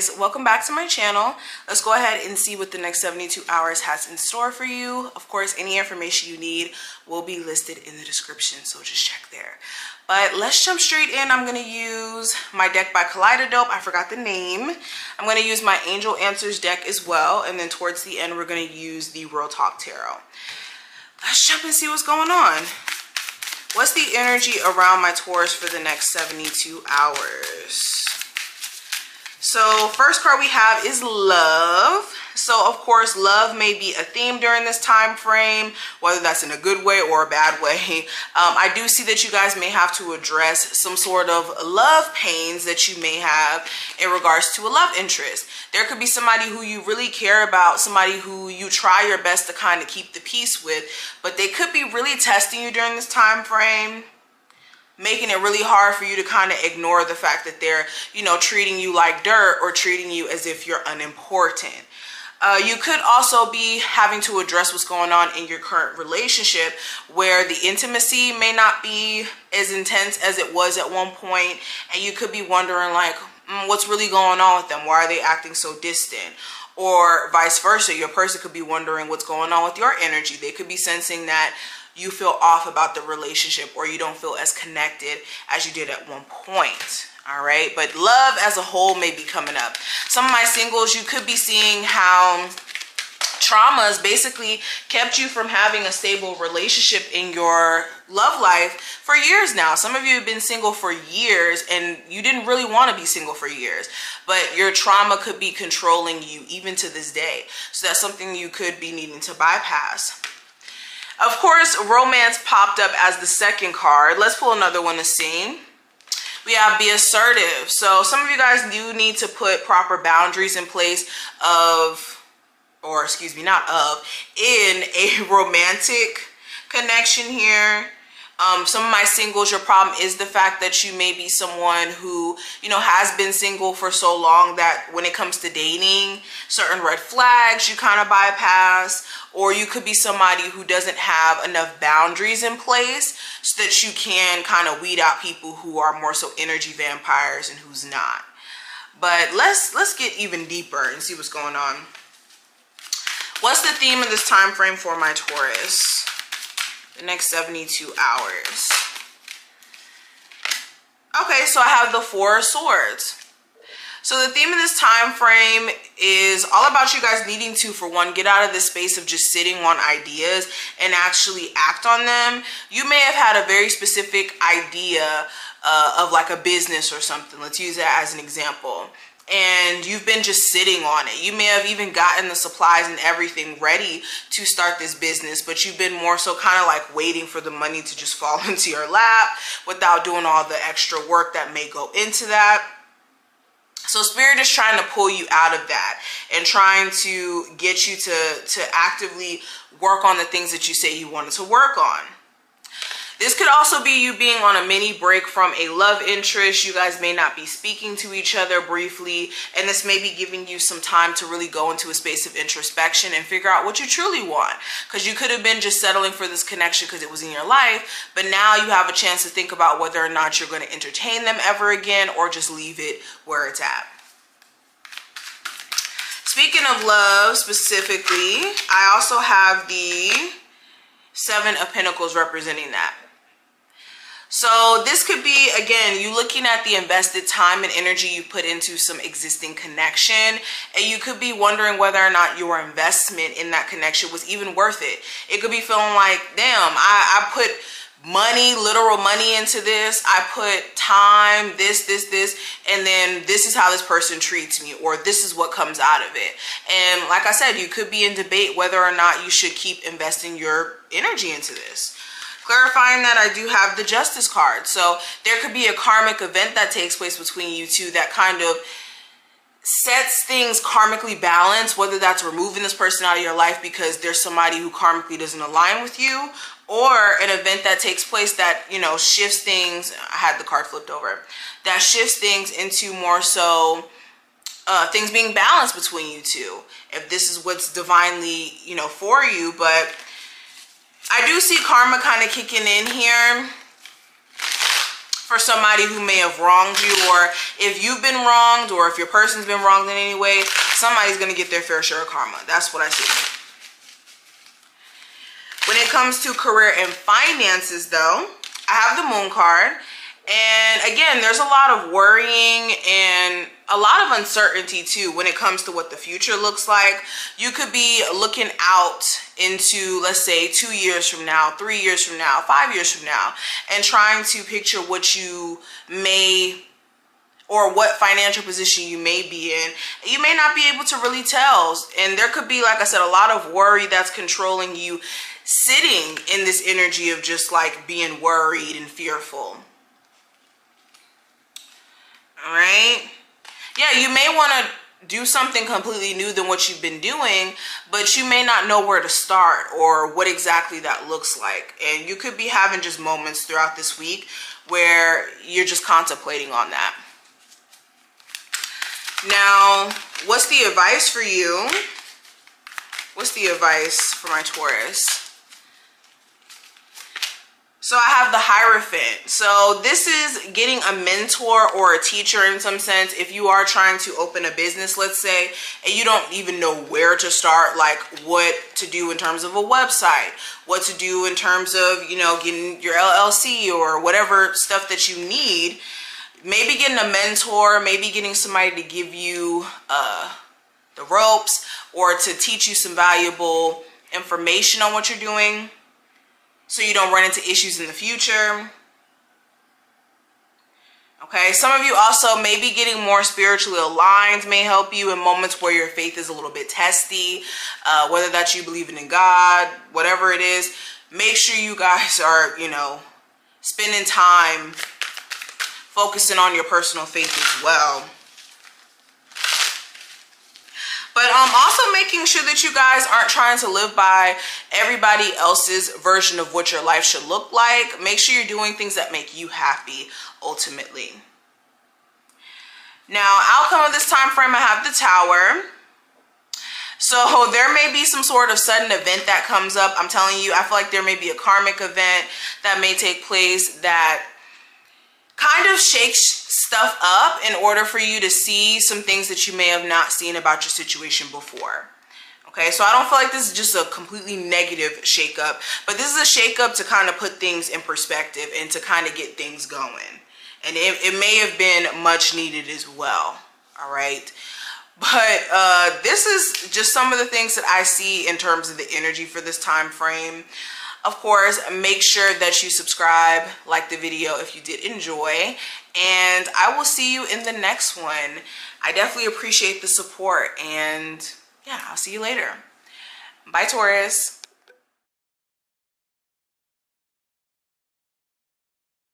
guys, welcome back to my channel. Let's go ahead and see what the next 72 hours has in store for you. Of course, any information you need will be listed in the description, so just check there. But let's jump straight in. I'm going to use my deck by Rider-Waite. I forgot the name. I'm going to use my Angel Answers deck as well, and then towards the end we're going to use the Real Talk Tarot. Let's jump and see what's going on. What's the energy around my Taurus for the next 72 hours? So first card we have is love. So of course, love may be a theme during this time frame, whether that's in a good way or a bad way. I do see that you guys may have to address some sort of love pains that you may have in regards to a love interest. There could be somebody who you really care about, somebody who you try your best to kind of keep the peace with, but they could be really testing you during this time frame, making it really hard for you to kind of ignore the fact that they're, you know, treating you like dirt or treating you as if you're unimportant. You could also be having to address what's going on in your current relationship, where the intimacy may not be as intense as it was at one point, and you could be wondering like, what's really going on with them? Why are they acting so distant? Or vice versa, your person could be wondering what's going on with your energy. They could be sensing that you feel off about the relationship, or you don't feel as connected as you did at one point. All right, but love as a whole may be coming up. Some of my singles, you could be seeing how traumas basically kept you from having a stable relationship in your love life for years now. Some of you have been single for years and you didn't really want to be single for years, but your trauma could be controlling you even to this day. So that's something you could be needing to bypass. Of course, romance popped up as the second card. Let's pull another one to see. We have be assertive. So some of you guys do need to put proper boundaries in place in a romantic connection here. Some of my singles, your problem is the fact that you may be someone who, you know, has been single for so long that when it comes to dating, certain red flags you kind of bypass, or you could be somebody who doesn't have enough boundaries in place so that you can kind of weed out people who are more so energy vampires and who's not. But let's get even deeper and see what's going on. What's the theme of this time frame for my Taurus? The next 72 hours. Okay, so I have the Four of Swords. So the theme of this time frame is all about you guys needing to, for one, get out of this space of just sitting on ideas and actually act on them. You may have had a very specific idea of like a business or something. Let's use that as an example. And you've been just sitting on it. You may have even gotten the supplies and everything ready to start this business, but you've been more so kind of like waiting for the money to just fall into your lap without doing all the extra work that may go into that. So Spirit is trying to pull you out of that and trying to get you to actively work on the things that you say you wanted to work on. This could also be you being on a mini break from a love interest. You guys may not be speaking to each other briefly, and this may be giving you some time to really go into a space of introspection and figure out what you truly want. Because you could have been just settling for this connection because it was in your life, but now you have a chance to think about whether or not you're going to entertain them ever again or just leave it where it's at. Speaking of love specifically, I also have the Seven of Pentacles representing that. So this could be, again, you looking at the invested time and energy you put into some existing connection, and you could be wondering whether or not your investment in that connection was even worth it. It could be feeling like, damn, I put money, literal money into this. I put time, this, and then this is how this person treats me, or this is what comes out of it. And like I said, you could be in debate whether or not you should keep investing your energy into this. Clarifying that, I do have the Justice card. So there could be a karmic event that takes place between you two that kind of sets things karmically balanced, whether that's removing this person out of your life because there's somebody who karmically doesn't align with you, or an event that takes place that, you know, shifts things. I had the card flipped over. That shifts things into more so things being balanced between you two, if this is what's divinely, you know, for you. But I do see karma kind of kicking in here. for somebody who may have wronged you, or if you've been wronged, or if your person's been wronged in any way, somebody's going to get their fair share of karma. That's what I see. When it comes to career and finances, though, I have the Moon card. And again, there's a lot of worrying and a lot of uncertainty too when it comes to what the future looks like. You could be looking out into, let's say, 2 years from now, 3 years from now, 5 years from now, and trying to picture what you may, or what financial position you may be in. You may not be able to really tell. And there could be, like I said, a lot of worry that's controlling you, sitting in this energy of just like being worried and fearful. All right. Yeah, you may want to do something completely new than what you've been doing, but you may not know where to start or what exactly that looks like. And you could be having just moments throughout this week where you're just contemplating on that. Now, what's the advice for you? What's the advice for my Taurus? So I have the Hierophant. So this is getting a mentor or a teacher in some sense. If you are trying to open a business, let's say, and you don't even know where to start, like what to do in terms of a website, what to do in terms of, you know, getting your LLC or whatever stuff that you need, maybe getting a mentor, maybe getting somebody to give you the ropes or to teach you some valuable information on what you're doing, so you don't run into issues in the future. Okay, some of you also maybe getting more spiritually aligned may help you in moments where your faith is a little bit testy, whether that's you believing in God, whatever it is. Make sure you guys are, you know, spending time focusing on your personal faith as well. But also making sure that you guys aren't trying to live by everybody else's version of what your life should look like. Make sure you're doing things that make you happy, ultimately. Now, outcome of this time frame, I have the Tower. So there may be some sort of sudden event that comes up. I'm telling you, I feel like there may be a karmic event that may take place that kind of shakes stuff up in order for you to see some things that you may have not seen about your situation before. Okay, so I don't feel like this is just a completely negative shakeup, but this is a shakeup to kind of put things in perspective and to kind of get things going. And it may have been much needed as well. All right. But this is just some of the things that I see in terms of the energy for this time frame. Of course, make sure that you subscribe, like the video if you did enjoy, and I will see you in the next one. I definitely appreciate the support, and yeah, I'll see you later. Bye, Taurus.